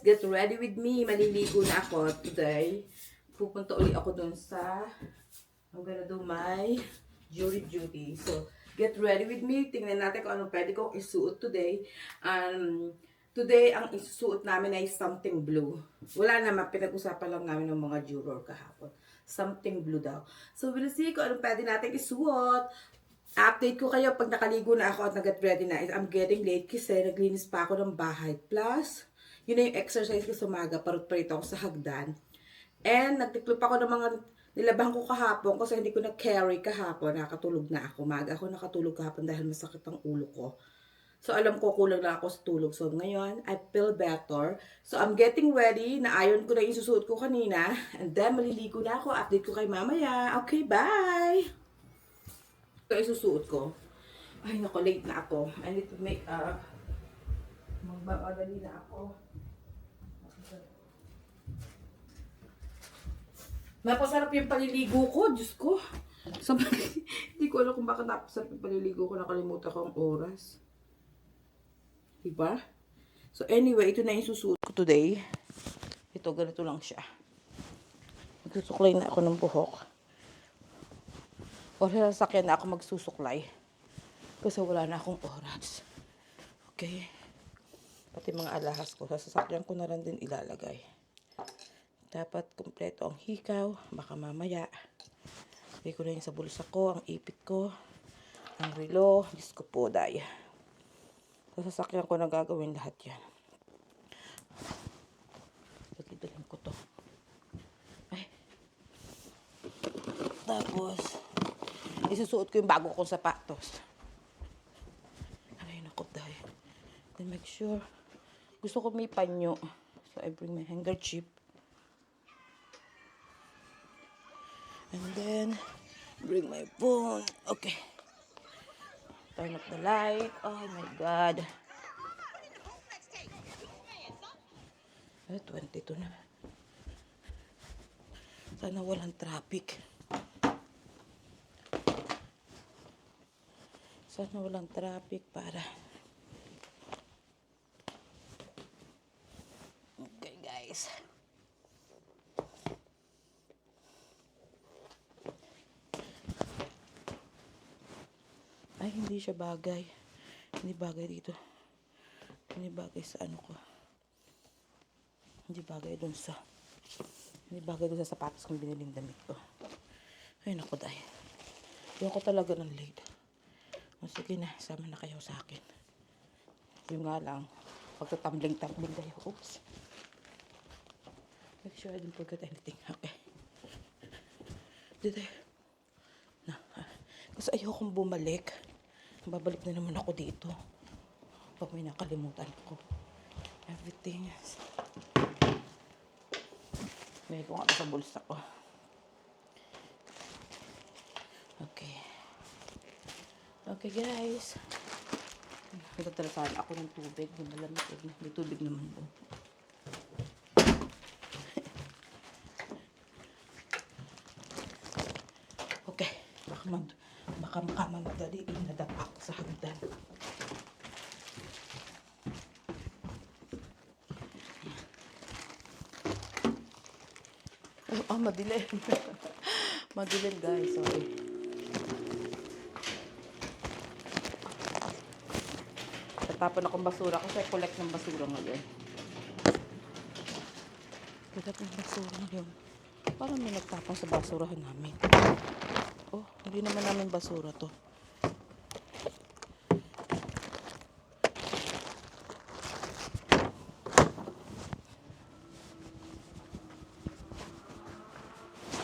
get ready with me. Maliligo na ako today. Pupunta ulit ako dun sa, I'm gonna do my jury duty. So, get ready with me. Tingnan natin kung ano pwede kong isuot today. Today, ang isusuot namin ay something blue. Wala naman, pinag-usapan lang namin ng mga juror kahapon. Something blue daw. So, we'll see kung ano pwede natin isuot. Update ko kayo pag nakaligo na ako at nag-get ready na. I'm getting late kasi naglinis pa ako ng bahay. Plus, yun na yung exercise ko sa umaga. Parot-parito ako sa hagdan. And nagtiklop ako ng mga nilabang ko kahapon kasi hindi ko na-carry kahapon. Nakatulog na ako. Maga ako nakatulog kahapon dahil masakit ang ulo ko. So, alam ko, kulang lang ako sa tulog. So, ngayon, I feel better. So, I'm getting ready. Na-iron ko na yung susuot ko kanina. And then, maliligo na ako. Update ko kay mamaya. Okay, bye! Ito yung susuot ko. Ay, naku, late na ako. I need to make up. Magbabagali na ako. Napasarap yung paliligo ko. Diyos ko. Hindi ko alam kung bakit napasarap yung paliligo ko. Nakalimutan ko ang oras. Diba? So anyway, ito na yung susuot ko today. Ito, ganito lang siya. Magsusuklay na ako ng buhok. O sa sasakyan na ako magsusuklay. Kasi wala na akong oras. Okay? Pati mga alahas ko. Sa sasakyan ko na lang din ilalagay. Dapat kumpleto ang hikaw. Baka mamaya. Lagay ko na yung sa bulsa ko, ang ipit ko, ang relo. Diyos ko po, day. Sa sasakyan ko na gagawin lahat yan. Dali-daling ko to. Ay. Tapos, isusuot ko yung bago kong sapatos. Ay, naku, day. Then make sure. Gusto ko may panyo. So, I bring my handkerchief. And then, bring my phone. Okay. Turn up the light. Oh my God. Ay, 22 na. Sana walang traffic. Sana walang traffic para. Okay, guys. Ay, hindi siya bagay. Hindi bagay dito. Hindi bagay sa ano ko. Hindi bagay dun sa sapatos kong biniling damit ko. Ay, naku, dahil. Yung ko talaga ng late. O, sige na, sama na kayo sa akin. Yung nga lang, pagtatumbling-tumbling kayo. Oops. Make sure I didn't forget anything. Okay. Dito. Na. Kasi ayokong bumalik. Babalik na naman ako dito. Pag may nakalimutan ko. Everything is... May ko nga sa bulsa ko. Okay. Okay, guys. Nagtatalasan ako ng tubig. Malamig. May tubig naman po. Okay. Baka makamadali. Nadapa ako sa hagdan. Madilim. Madilim, guys. Sorry. Tatapon akong basura kasi collect ng basura ngayon. Collect ng basura ngayon. Parang may nagtapon sa basurahan namin. Oh, hindi naman namin basura to.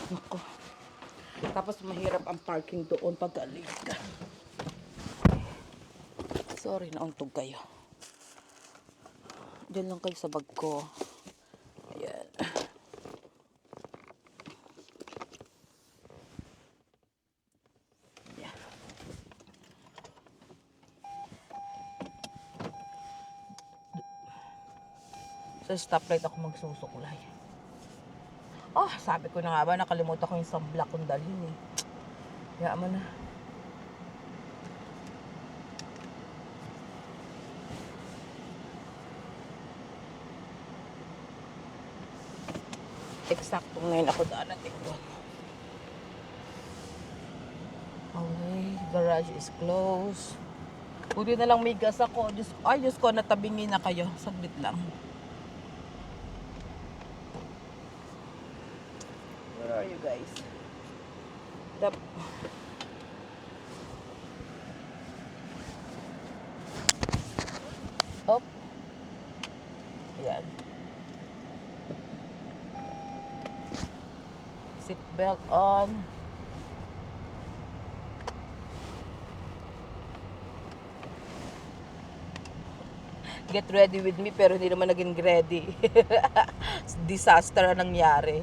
Ako. Tapos mahirap ang parking doon pag alis ka. Sorry, nauntog kayo. Diyan lang kayo sa bag ko. Ayan. Ayan. Sa stoplight ako magsusuklay. Oh, sabi ko na nga ba, nakalimutan ko yung sunblock kong dalhin eh. Kaya mo na. Exacto ngayon ako darating doon. Okay, garage is closed. Buti na lang may gas ako. Diyos ko, natabingin na kayo. Saglit lang. Where are you guys? Oh. Ayan. Seat belt on. Get ready with me pero hindi naman naging ready. Disaster ang nangyari.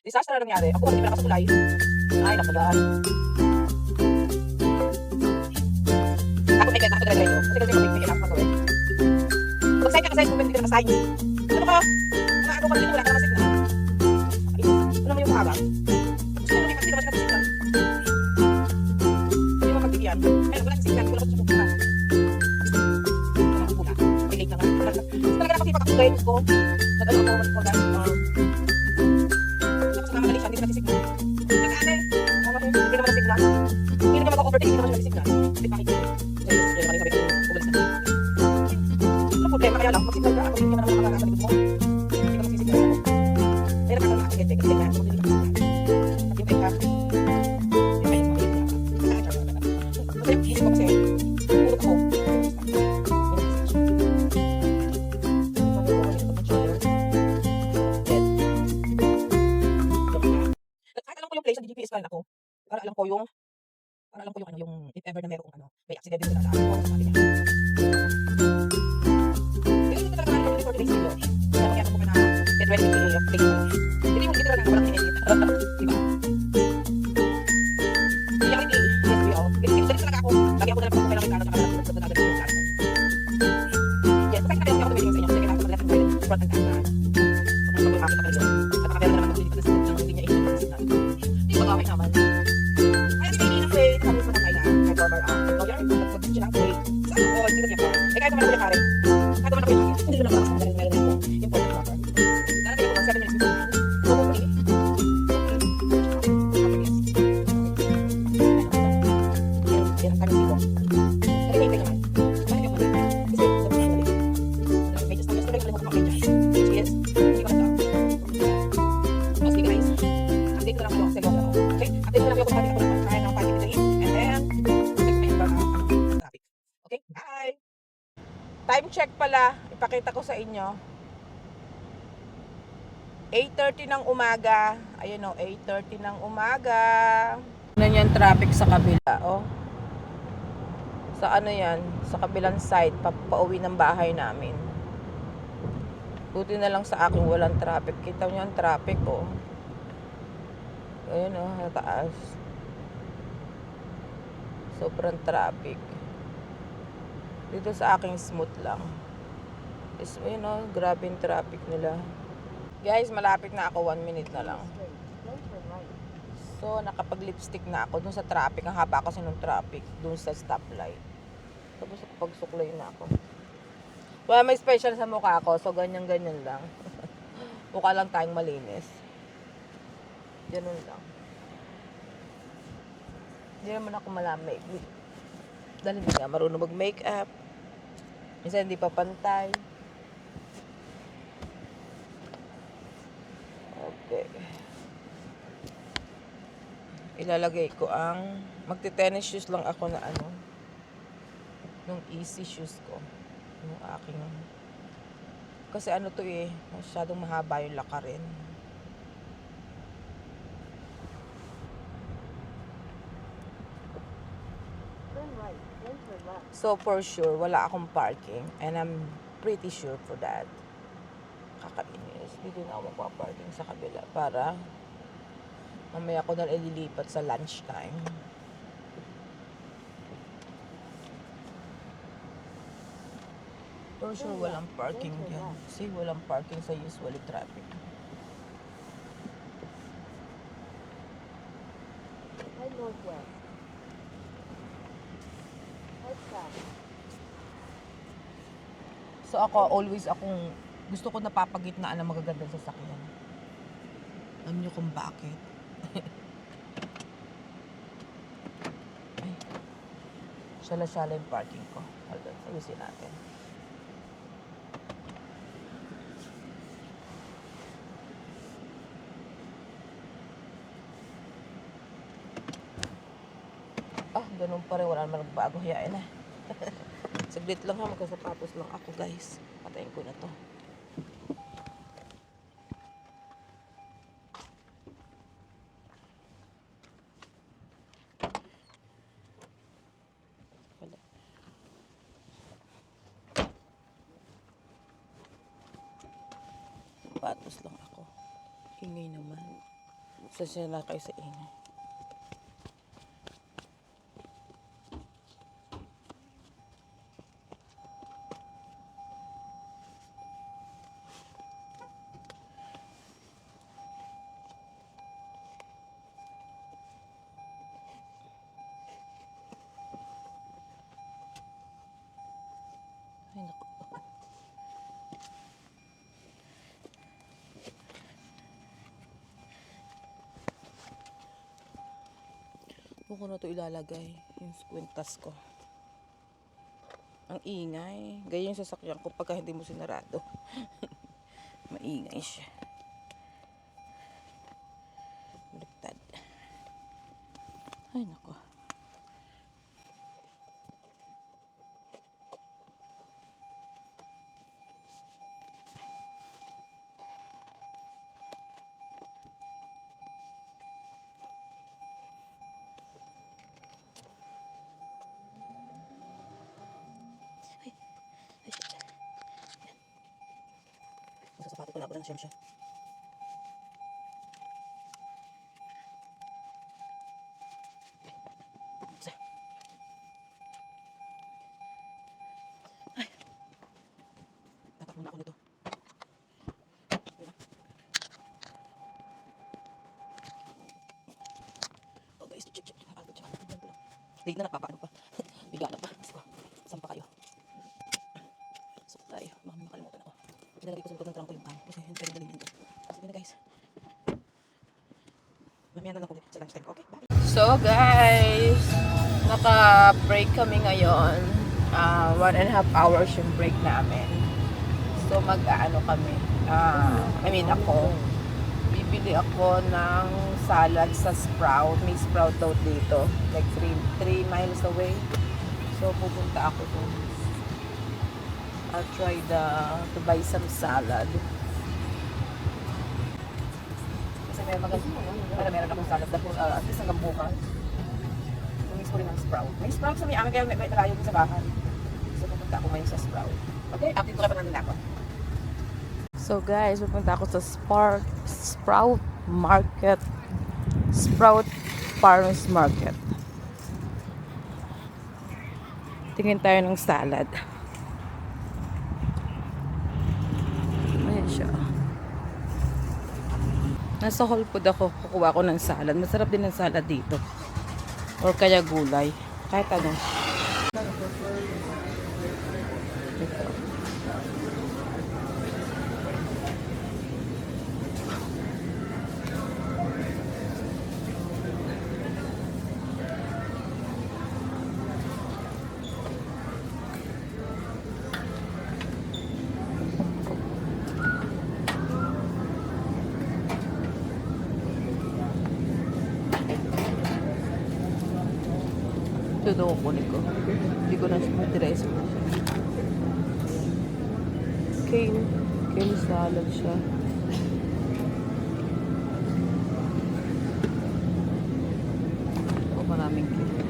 Disaster ang nangyari. Ako hindi pa nakasakulay. Ay, nakagaan. Ako may ganito talaga ito. Kasi kasi may kailangan ko gawin. Pag-sign ka kasi kung hindi ka nakasign. Ano ka? Mga ano ka dito wala ka naman signal. Ano naman yung mahaba? Gusto mo kasi naman signal. Hindi mo magbibigyan. Ayun, wala signal. Wala ko sa pupunta. Wala. May late na nga. Talaga na kasi pag-upgrade ko. Nag-ano ako mag-upgrade. Hindi naman na signal. Hindi naman na signal. Hindi naman mag-overtake. Hindi naman siya signal. Hindi pa kayo. Ano problema kaya lang? Mag-signal ka. Hindi naman naman nakakasa likod mo. Hindi ka magsisignal ako. May nakakasa na akagente. Kasi nga, hindi ka magsisignal. Maghintay ka. Hintay mo. Masaya isip ko kasi. Pulot ako. Place sa GPS plan ako para alam ko yung ano yung if ever na merong ano may accident din sa daan ko sabi niya. Hindi ko talaga ano for today's video. Kaya ako na get ready to play pala. Hindi yung literal na walang edit. Diba? Reality, yes we all. Hindi talaga ako. Lagi ako na lang kailangan ng ano sa mga yung sa akin. Yes, kasi kaya ako tumingin sa inyo kasi kailangan ko left and right front and back. Kung ano makita kayo. At meron naman ako dito sa hindi niya i-signal. Pag-away naman. Kaya hindi na wait. Sabi ko naman kaya. Kaya former employer. Pag-pag siya na wait. Sabi ko, hindi na siya pa. Eh kahit naman ako yung kare. Kahit naman ako yung kare. Hindi naman ako yung meron ako. Important number. Darating ako 7 minutes before. So, hopefully. Yan ang kanyang dito. Kaya hindi naman. Bakit ako ulit? Kasi sabi ko ulit. May just tuloy ko lang ako dyan. Which is, hindi ko na mostly guys. Update ko lang ako sa mga okay? Update ko lang ako ng pagkain ng pagkain dito and then check mo yung traffic. Okay? Bye! Time check pala. Ipakita ko sa inyo. 8:30 ng umaga. Ayun o, 8:30 ng umaga. Ano yan traffic sa kabila, oh. Sa ano yan? Sa kabilang side. Pauwi ng bahay namin. Buti na lang sa akin walang traffic. Kita nyo yung traffic, oh. Ayun o, taas. Sobrang traffic. Dito sa aking smooth lang. Is, ayun o, grabe yung traffic nila. Guys, malapit na ako. 1 minute na lang. So, nakapag-lipstick na ako dun sa traffic. Ang haba kasi nung traffic. Dun sa stoplight. Tapos, pagsuklay na ako. Wala may special sa mukha ko. So, ganyan-ganyan lang. Mukha lang tayong malinis. Ganun lang. Hindi naman ako malamig. Dahil hindi nga marunong mag-makeup. Minsan hindi pa pantay. Okay. Ilalagay ko ang magte-tennis shoes lang ako na ano. Yung easy shoes ko. Yung aking kasi ano to eh, masyadong mahaba yung lakarin. So for sure, wala akong parking and I'm pretty sure for that. Kakainis. Dito na ako magpa-parking sa kabila para mamaya ko na ililipat sa lunch time. For sure, walang parking dyan. See, walang parking sa usually traffic. Head northwest. Head south. So ako, always akong gusto ko napapagitnaan ng magagandang sasakyan. Alam niyo kung bakit? Ay, shala-shala yung parking ko. Hold on, ayusin natin. Ah, ganun pa rin. Wala naman nagbago. Hayain na. Saglit lang ha. Magkasapatos lang ako, guys. Patayin ko na to. Wala. Sapatos lang ako. Ingay naman. Sasya na kayo sa ingay. Ay, naku. Doon ko na ito ilalagay. Yung kwintas ko. Ang ingay. Ganyan yung sasakyan ko pagka hindi mo sinarado. Maingay siya. Baliktad. Ay, naku. Ay, shit. Yan. Ang sasapato ko na ako ng siya. Isa. Ay. Tatak muna ako nito. Oh guys, check. Late na nagpapaano pa. Biga na pa. Saan pa kayo? Supply. Baka makalimutan ako. Pinalagay ko sa likod ng trangko yung pan. Kasi hindi pwede dalhin yun. Sige na guys. Mamaya na lang ulit sa lunchtime. Okay, bye. So guys, naka-break kami ngayon. 1.5 hours yung break namin. So mag-ano kami. Ako. Bibili ako ng salad sa Sprout. May Sprout daw dito. Like 3 miles away. So pupunta ako doon. I'll try to buy some salad. Kasi meron akong salad at least hanggang bukas. Tumis ko rin ng Sprout. May Sprout sa may amin kaya may malayo din sa bahay. So pupunta ako ngayon sa Sprout. Okay, update ko kayo pa ako. So guys, pupunta ako sa Sprout Market. Sprout Farmers Market. Tingin tayo ng salad. Ayan siya. Nasa Whole Food ako. Kukuha ko ng salad. Masarap din ng salad dito. Or kaya gulay. Kahit ano. Ito. Ito daw kukunin ko. Hindi ko na siya mag-dress mo siya. Kale salad siya. O maraming kale.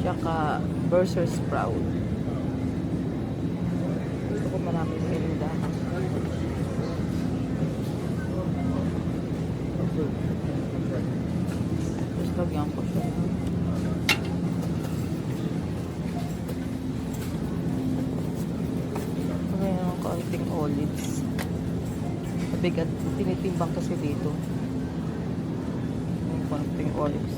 Tsaka Brussels sprout. Gusto ko maraming kale dahil. Tapos lagyan ko siya. Kaunting olives. Mabigat. Tinitimbang kasi dito. Kaunting olives.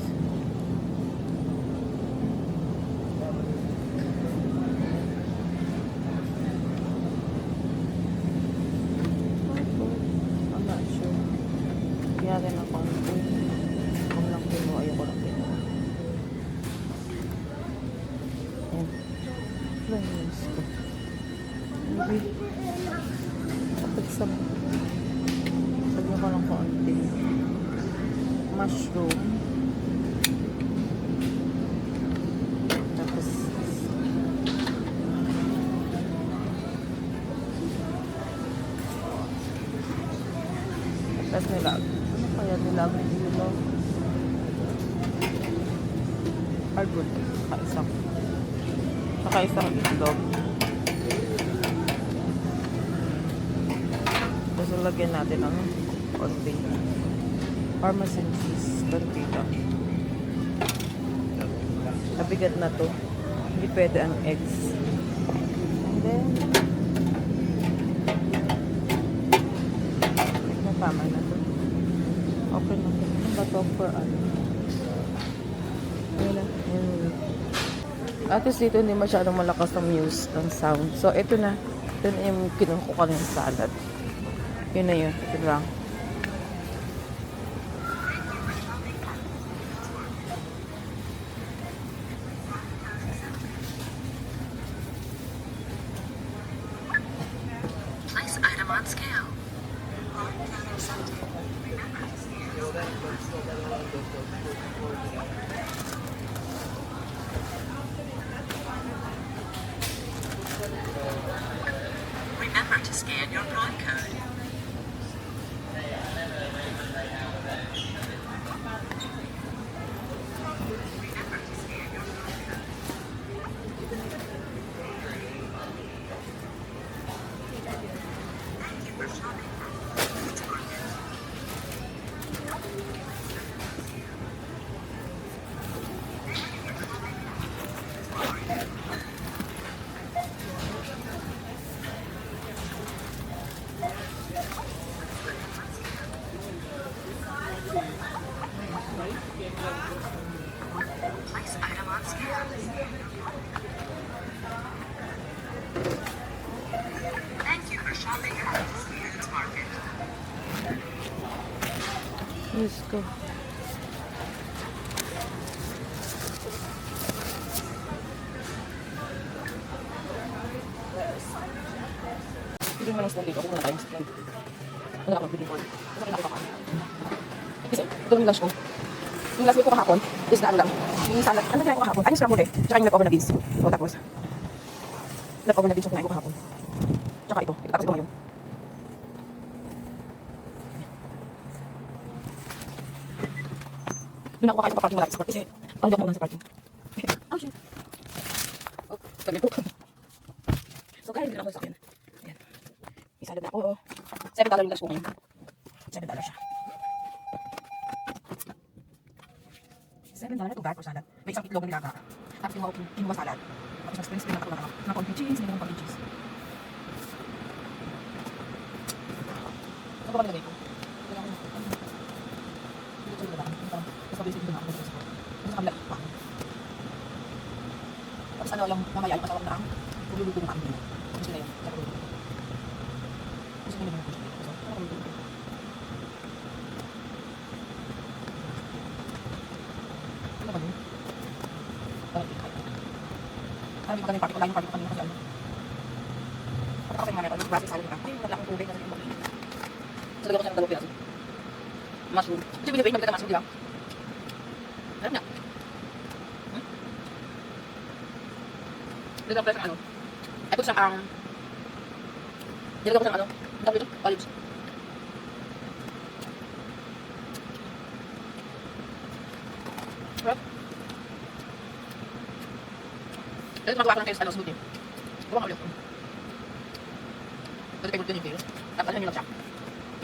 Sa lagyan ko ng konti. Mushroom. Tapos tapos nilag. Ano kaya nilag ng ulo? Hardwood. Saka isang itlog. Tapos lagyan natin ng konting Parmesan cheese. Bantita. Nabigat na to. Hindi pwede ang eggs. And then tama na to. Okay na to. Ano ba to for ano? Ayun na. At least dito hindi masyadong malakas ang muse ng sound. So, ito na. Ito na yung kinukuha ng salad. Yun na yun. Ito lang. Place item on scale. Remember to scan your Prawn code. Place item on scale. Thank you for shopping at Foods Market. Let's go. Hindi mo lang spoon dito. Kung wala tayong spoon. Wala akong pwede board. Kasi nakita ko. Kasi ito yung lunch ko. Yung last week ko kahapon is na ano lang. Yung salad. Ano kinain ko kahapon? Ay, yung scrambled eh. Tsaka yung leftover na beans. O tapos. Leftover na beans yung kinain ko kahapon. Tsaka ito. Tapos ito ngayon. Doon ako kakain sa parking malapit sa parking. Kasi parang di ako maulan sa parking. Oh, shit. Oh, sabi ko. So, kahit hindi na ako sa akin. Ayan. May salad na ako. $7 yung lunch ko ngayon. $7 siya. $7 to bag for salad. May isang itlog na nilaga. Tapos kinuha salad. Tapos nag-spring ako ng konting cheese. Nilagay ng konting cheese. Saan ko ba nilagay ko? Dito sa iba. Tapos pabilis dito na ako. Tapos sa kabila pa. Tapos ano yung mamaya yung patawag na ang ululuto ng aming. Tapos na yun. Tapos na yun. Ano ba yun? Ano yung party ko? Lain yung party ko kanina kasi ano? Kapag ako sa mga meron, base salad ka. Ay, wala akong tubig. So, lagyan ko siya ng 2 piraso. Mushroom. Kasi binibig, magkita mushroom, di ba? Alam niya. Dito ako sa ano? Ay, kung siyang ang... Nilagyan ko siyang ano? Ang tawag dito? Olives. Right? Dito magawa ko ng tayo sa smoothie. Gawa ka ulit. Pwede kayo dito yung kayo. Tapos ano nyo lang siya.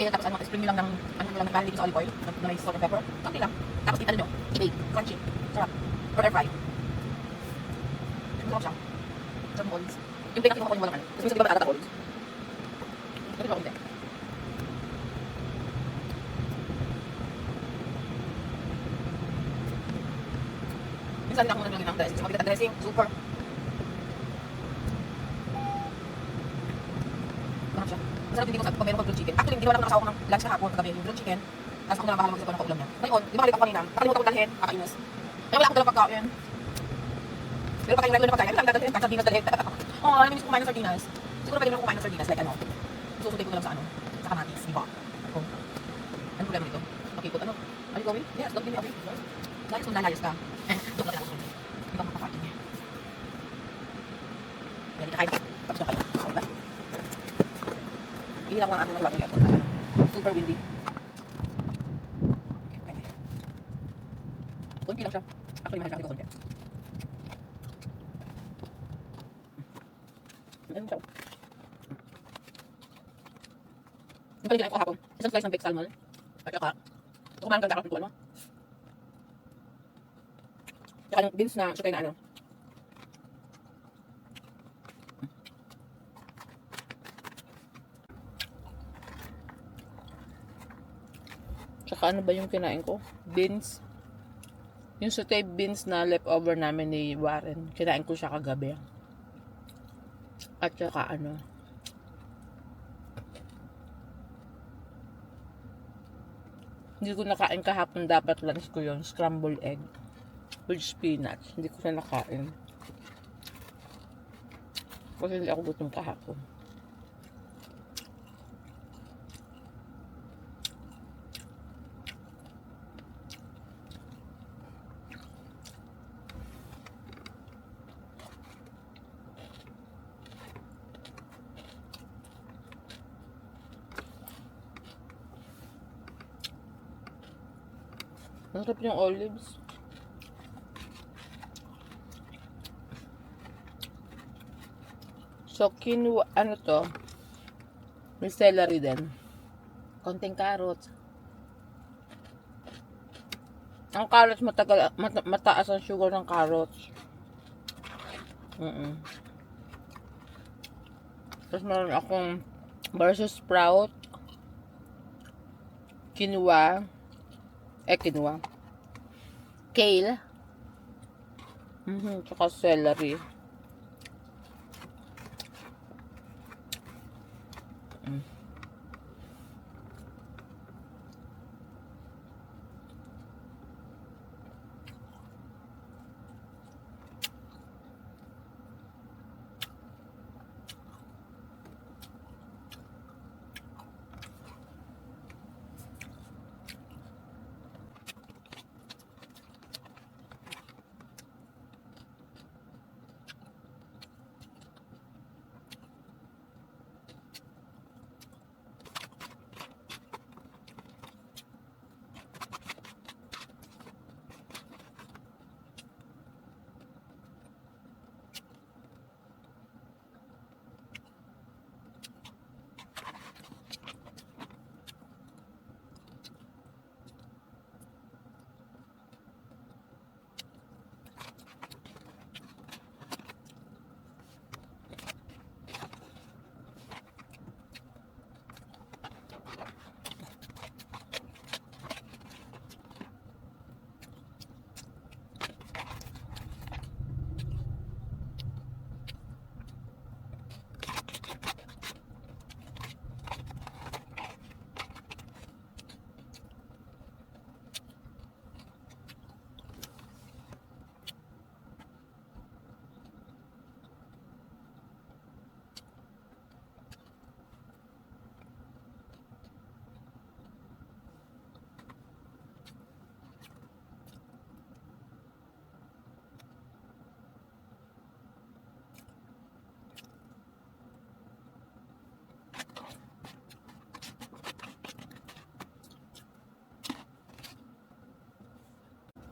Eh, tapos ano, spring nyo lang ng pan dito sa olive oil. Na may salt and pepper. Kunti lang. Tapos ano nyo, i-bake. Crunchy. Sarap. Or air fry. Masarap siya. Sarap ng olives. Yung bake natin ko yung walang ano. Kasi minsan di ba matatat ang olives? Pwede ba hindi? Minsan din ako naglalagay ng dressing. So, mabigat ang dressing. Super. Masarap siya. Masarap din dito pag meron ko grilled chicken. Actually, ginawa lang nakasawa ko ng lunch kahapon kagabi yung grilled chicken. Tapos ako na bahala mag-isip ko ng kaulam niya. Ngayon, di ba kalita ko kanina? Nakalimutan ko dalhin. Kakainis. Kaya wala akong dalang pagkain. Pero pagkain regular na pagkain. Wala dalhin. Kahit sardinas dalhin. Oo, naminis ko kumain ng sardinas. Siguro pwede mo kumain ng sardinas. Like ano. Susunod ko na lang sa ano. kamatis. Iba. Oh. Ano problema dito? Okay, put ano? Are you going? Yes, don't give me a break. Dahil kung lalayas ka, doon ka lang ako. Hindi ka makapakain niya. Yan, hindi ka kain. Tapos na kayo. Diba? Ihilang ko ang aking nagawa ng aircon. Super windy. Okay, pwede. Kunti lang siya. Actually, mahal siya ko kunti. Ano siya? Yung pala kinain ko kahapon. Isang slice ng baked salmon. At saka, kumain ka ng kakapin ko, ano? Saka yung beans na sukay na ano. Tsaka ano ba yung kinain ko? Beans. Yung sauteed beans na leftover namin ni Warren. Kinain ko siya kagabi. At saka ano. Hindi ko nakain kahapon. Dapat lunch ko yun. Scrambled egg. With spinach. Hindi ko na nakain. Kasi hindi ako gutom kahapon. Masarap yung olives. So, ano to? May celery din. Konting carrots. Ang carrots, mataas ang sugar ng carrots. Tapos meron akong Brussels sprout, quinoa, kale, tsaka celery.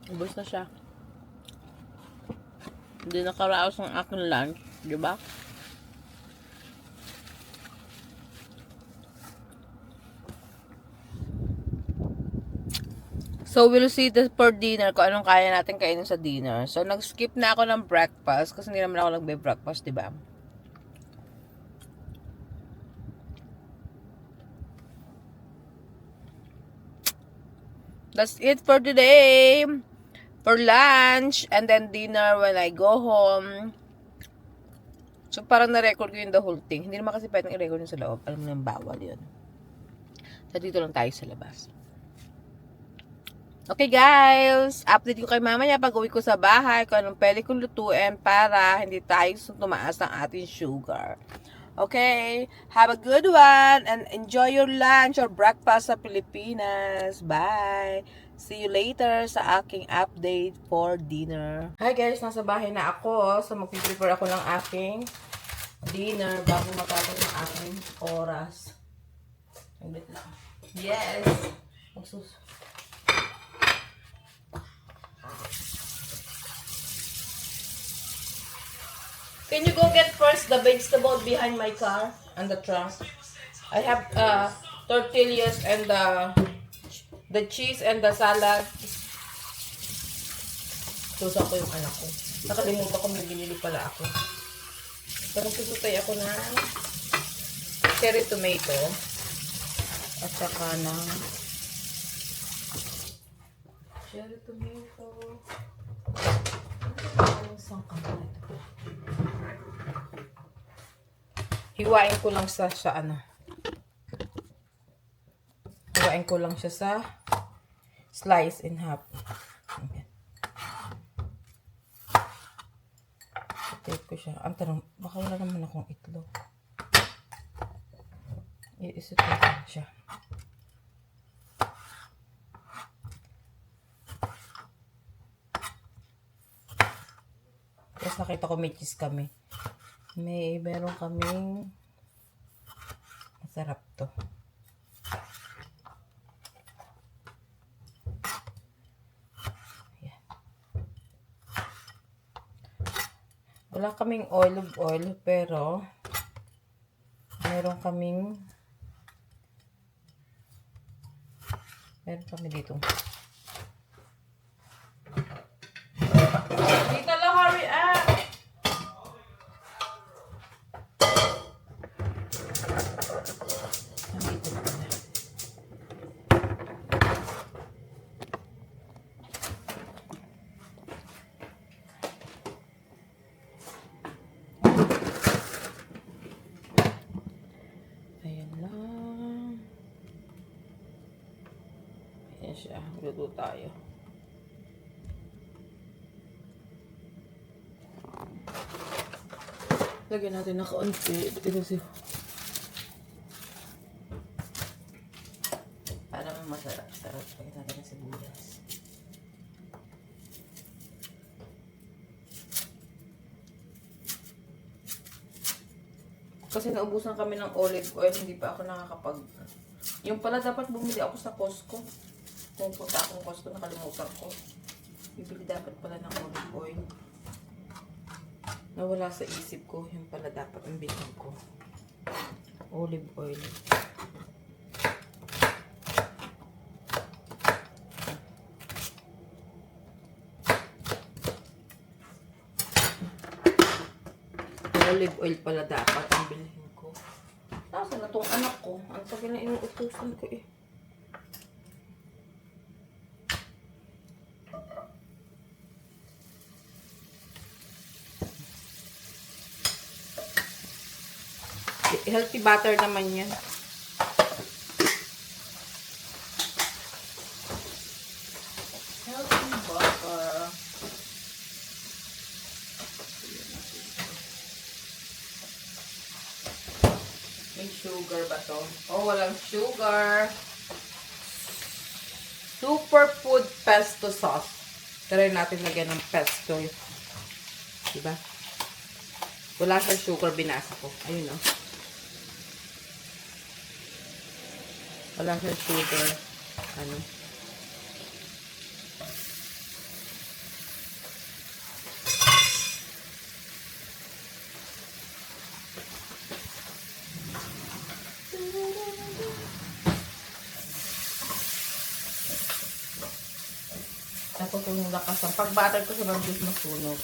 Ubus na siya. Hindi nakaraos ang aking lunch, di ba? So, we'll see this for dinner kung anong kaya natin kainin sa dinner. So, nag-skip na ako ng breakfast kasi hindi naman ako nagbe-breakfast, di ba? That's it for today. For lunch and then dinner when I go home. So, parang na-record ko yung the whole thing. Hindi naman kasi pwedeng i-record yun sa loob. Alam mo na yung bawal yun. So, dito lang tayo sa labas. Okay, guys. Update ko kay mamaya pag uwi ko sa bahay kung anong pwede kong lutuin para hindi tayo tumaas ng ating sugar. Okay, have a good one and enjoy your lunch or breakfast sa Pilipinas. Bye! See you later sa aking update for dinner. Hi guys, nasa bahay na ako. So magpiprepare ako ng aking dinner bago matapos ang aking oras. Wait lang. Yes! Magsus. Can you go get first the vegetable behind my car and the trunk? I have tortillas and the cheese and the salad. Susa ko yung anak ko. Nakalimutan ko may binili pala ako. Pero susutay ako ng cherry tomato at saka ng cherry tomato. Isang kamay ito. Hiwain ko lang sa ano. Hiwain ko lang siya sa slice in half. Okay. Tape ko siya. Ang tanong, baka wala naman akong itlog. I-isip ko lang siya. Tapos nakita ko may cheese kami. Meron kaming masarap to. Ayan. Wala kaming olive oil pero meron kami dito. Dito lang, hurry up! Ayan lang. Ayan siya. Luto tayo. Lagyan natin na kaunti. Ito siya. Para masarap. Sarap. Lagyan natin ng sibuyas. Kasi naubusan kami ng olive oil, hindi pa ako nakakapag... Yung pala dapat bumili ako sa Costco. Kung punta akong Costco, nakalimutan ko. Bibili dapat pala ng olive oil. Nawala sa isip ko, yung pala dapat ang bilhin ko. Olive oil. Olive oil pala dapat ang bilhin ko. Nasaan na tong anak ko? Ang tagal na inuutusan ko eh. Healthy butter naman yan. Healthy butter. May sugar ba to? Oh, walang sugar. Superfood pesto sauce. Try natin lagyan ng pesto. Diba? Wala sa sugar, binasa ko. Ayun o. Wala sa sugar. Ano? Tapos yung lakas ng pag-butter ko sa mabilis masunog.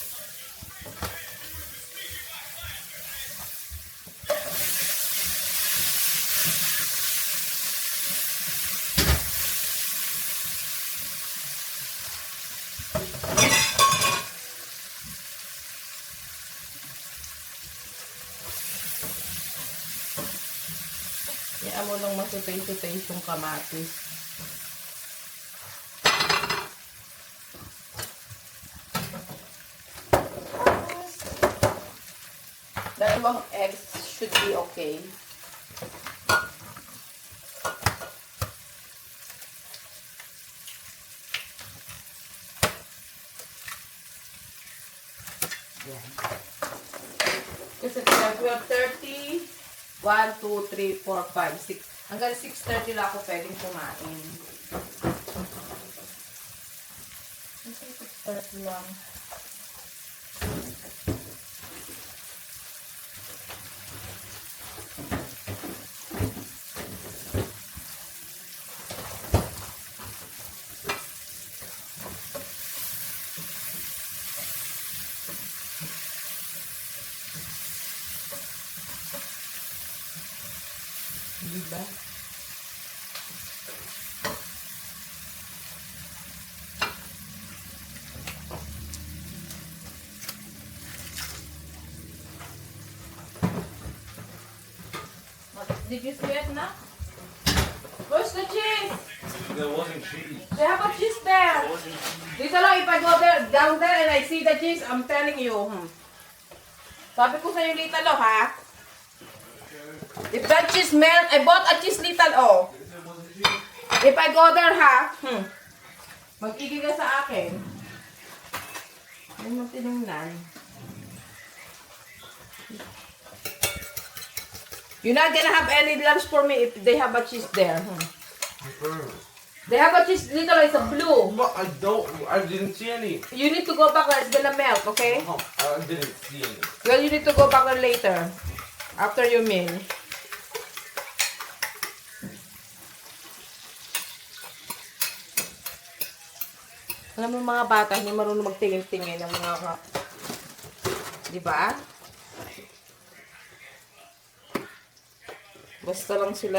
Kaya mo lang masutay-sutay yung kamatis. Dalawang eggs should be okay. Yan. Kasi 12:30, 1, 2, 3, 4, 5, 6. Hanggang 6:30 lang ako pwedeng kumain. 6:30 lang. Diba? Did you see it now? Where's the cheese? There wasn't cheese. They have a cheese there. Dito lang, if I go there, down there and I see the cheese, I'm telling you. Sabi ko sa'yo, Little, oh, ha? If that cheese melt, I bought a cheese, Little, oh. If I go there, ha? Mag-igil ka sa akin. Ay, matinignan. You're not gonna have any lunch for me if they have a cheese there. They have a cheese, Little, it's a blue. But I didn't see any. You need to go back there, it's gonna melt, okay? Oh, I didn't see any. Well, you need to go back there later. After your meal. Alam mo mga bata, hindi marunong magtingin-tingin ng mga di ba? Basta lang sila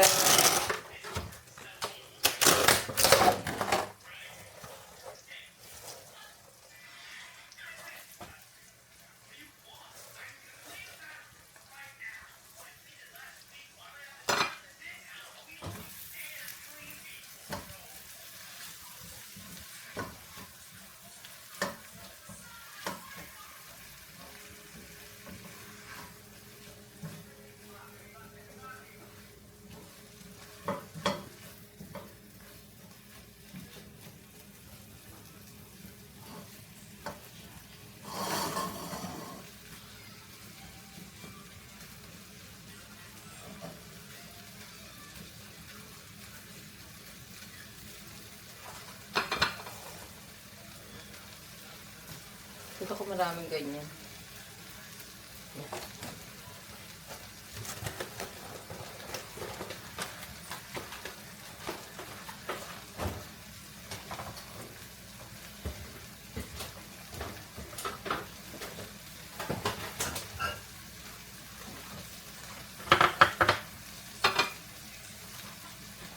dito ko maraming ganyan.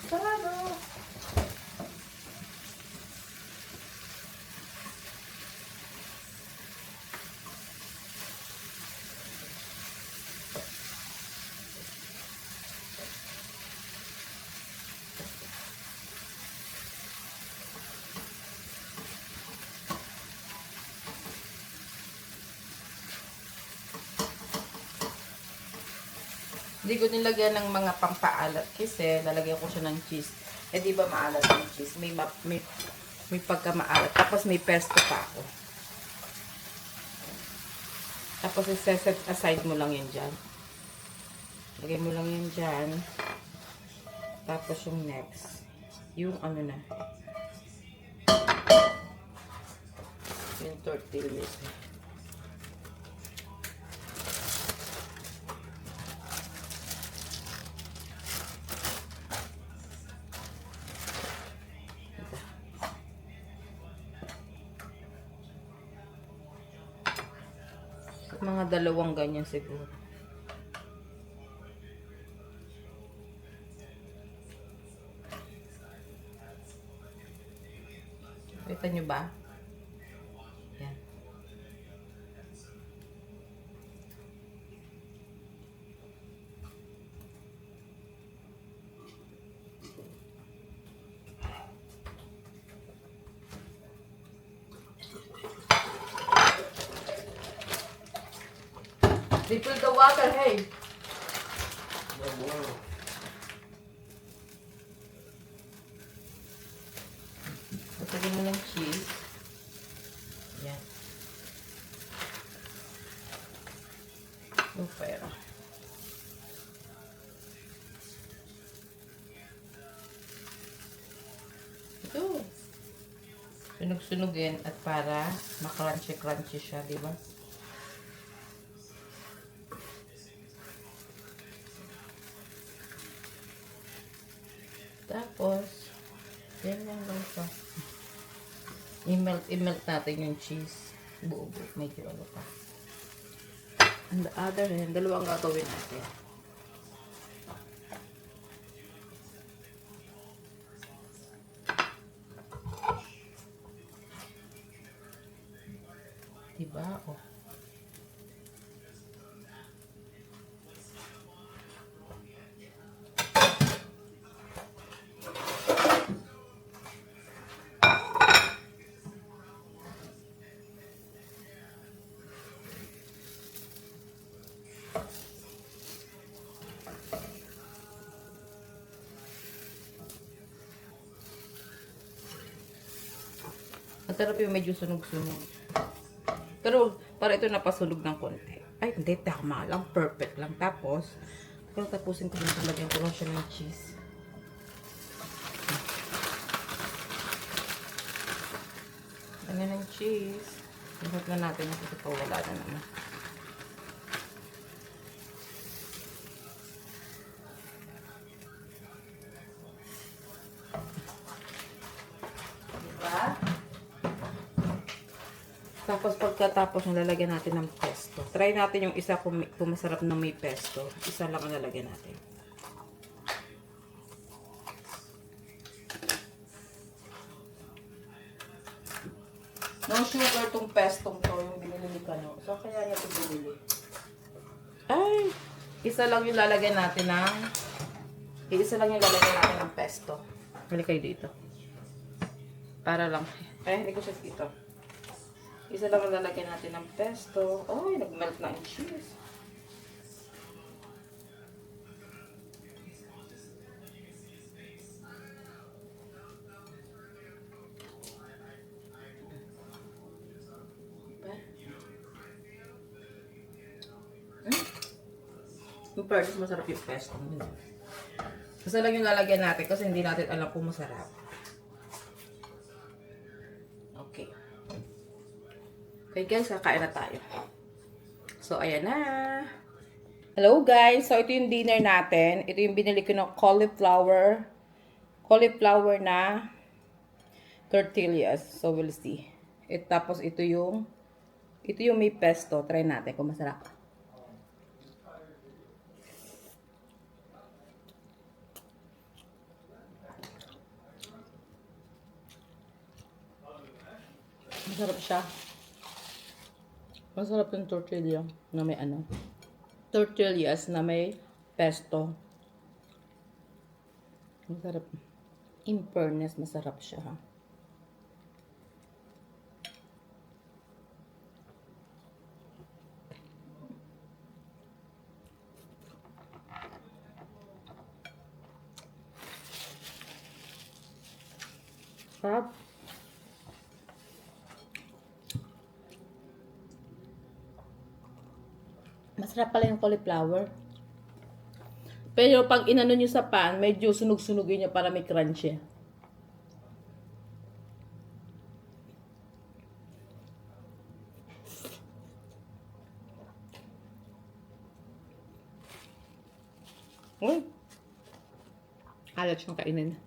Sarado. Hindi ko nilagyan ng mga pampaalat kasi lalagyan ko siya ng cheese. Eh di ba maalat yung cheese? May pagka maalat. Tapos may pesto pa ako. Tapos i-set aside mo lang yan dyan. Lagay mo lang yan dyan. Tapos yung next. Yung ano na. Yung tortillas. Mga dalawang ganyan siguro. Kita nyo ba? Yan. Refill the water, hey. No more. Patagin mo ng cheese. Yan. Super. Ito. Sunog-sunugin at para makrunchy-crunchy siya, di ba? Tapos, yan lang siya. I-melt natin yung cheese. Buo-buo. Medyo ano pa. On the other hand, dalawang gagawin natin. Diba? Oh. Masarap yung medyo sunog-sunog. Pero, para ito napasunog ng konti. Ay, hindi. Tama lang. Perfect lang. Tapos, pero tapusin ko lang talaga yung kulong siya ng cheese. Ganyan ng cheese. Lahat na natin. Ito pa wala na naman. Diba? Tapos pagkatapos ng lalagyan natin ng pesto. Try natin yung isa kung masarap na may pesto. Isa lang ang lalagyan natin. No sugar tong pestong to, yung binili ni Kano. So kaya niya ito binili. Ay! Isa lang yung lalagyan natin ng pesto. Hali kayo dito. Para lang. Ay, hindi ko siya dito. Isa lang ang lalagyan natin ng pesto. Ay, nag-melt na yung cheese. Diba? Yung parts, masarap yung pesto. Isa lang yung lalagyan natin kasi hindi natin alam kung masarap. Okay. Okay guys, kakain na tayo. So, ayan na. Hello guys. So, ito yung dinner natin. Ito yung binili ko ng cauliflower. Cauliflower na tortillas. So, we'll see. Tapos, ito yung may pesto. Try natin kung masarap. Masarap siya. Masarap yung tortilla na may ano. Tortillas na may pesto. Masarap. In fairness, masarap siya ha. Sarap. Masarap pala yung cauliflower. Pero pag inano nyo sa pan, medyo sunog-sunugin nyo para may crunchy. Uy! Alat siyang kainin.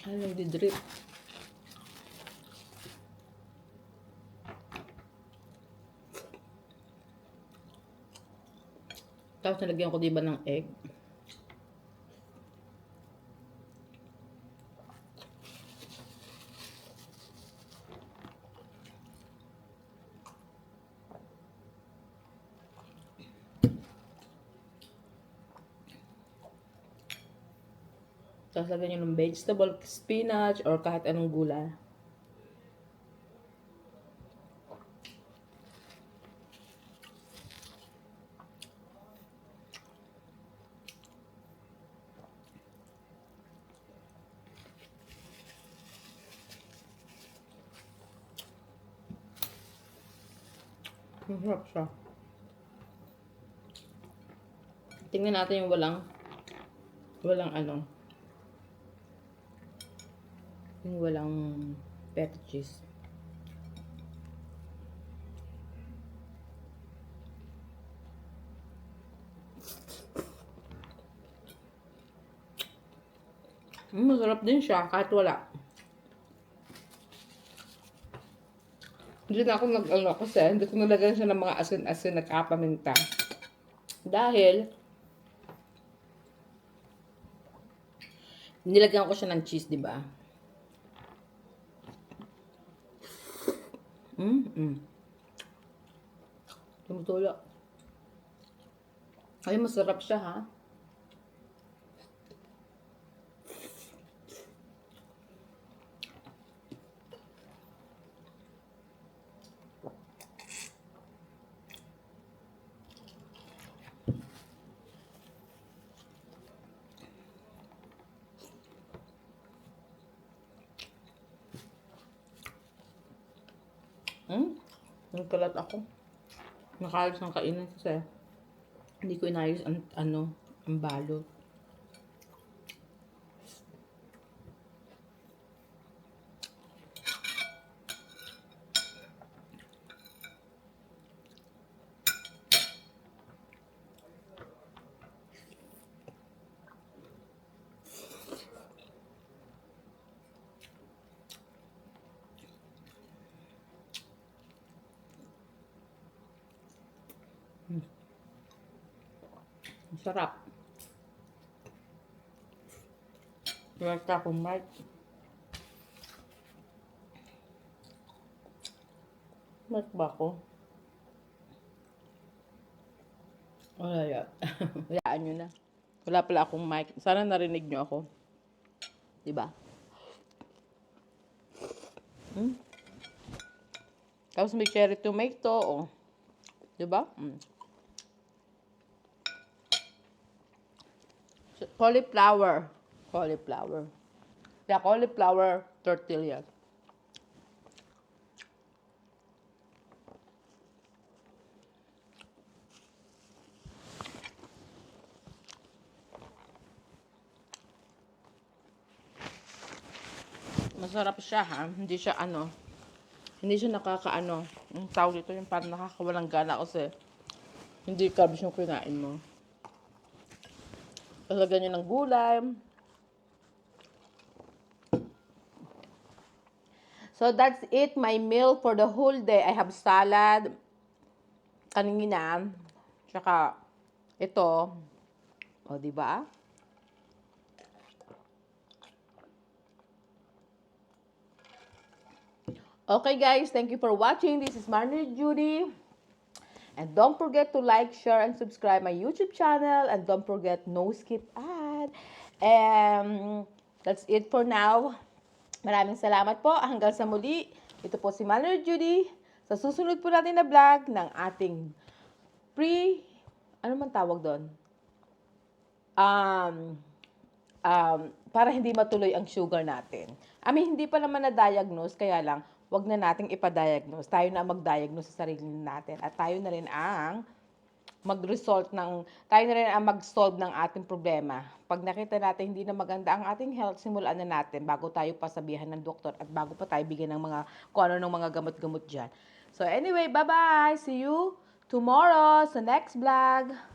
Ay, nagdi-drip. Tapos nalagyan ko diba ng egg. Tapos lagyan nyo ng vegetable, spinach, or kahit anong gulay. Masarap siya. Tingnan natin yung walang ano. Yung walang feta cheese. Masarap din siya kahit wala. Hindi na ako nag-ano kasi hindi ko nalagyan siya ng mga asin-asin at paminta. Dahil nilagyan ko siya ng cheese, di ba? Tumutulo. Ay, masarap siya, ha? Nagkalat ako. Nakaayos ng kainan kasi hindi ko inayos ang balot. Sarap. Basta akong mic. Mic ba ako? Wala yan. Hayaan nyo na. Wala pala akong mic. Sana narinig nyo ako. Diba? Tapos may cherry tomato. Oh. Diba? Cauliflower. Yeah, cauliflower tortilla. Masarap siya, ha? Hindi siya hindi siya nakakaano. Yung tawag dito, yung parang nakakawalang gana kasi hindi carbs yung kinain mo. Talagyan nyo ng gulay. So, that's it. My meal for the whole day. I have salad. Kanina. Tsaka, ito. O, diba? Okay, guys. Thank you for watching. This is Marnie Judy. And don't forget to like, share, and subscribe my YouTube channel. And don't forget, no skip ad. And that's it for now. Maraming salamat po. Hanggang sa muli. Ito po si Marnie Judy. Sa susunod po natin na vlog ng ating ano man tawag doon? Para hindi matuloy ang sugar natin. Hindi pa naman na-diagnose, kaya lang, wag na nating ipa-diagnose. Tayo na mag-diagnose sa sarili natin. At tayo na rin ang mag-solve ng ating problema. Pag nakita natin hindi na maganda ang ating health, simulan na natin bago tayo pasabihan ng doktor at bago pa tayo bigyan ng kung ano ng mga gamot-gamot dyan. So anyway, bye-bye! See you tomorrow sa next vlog!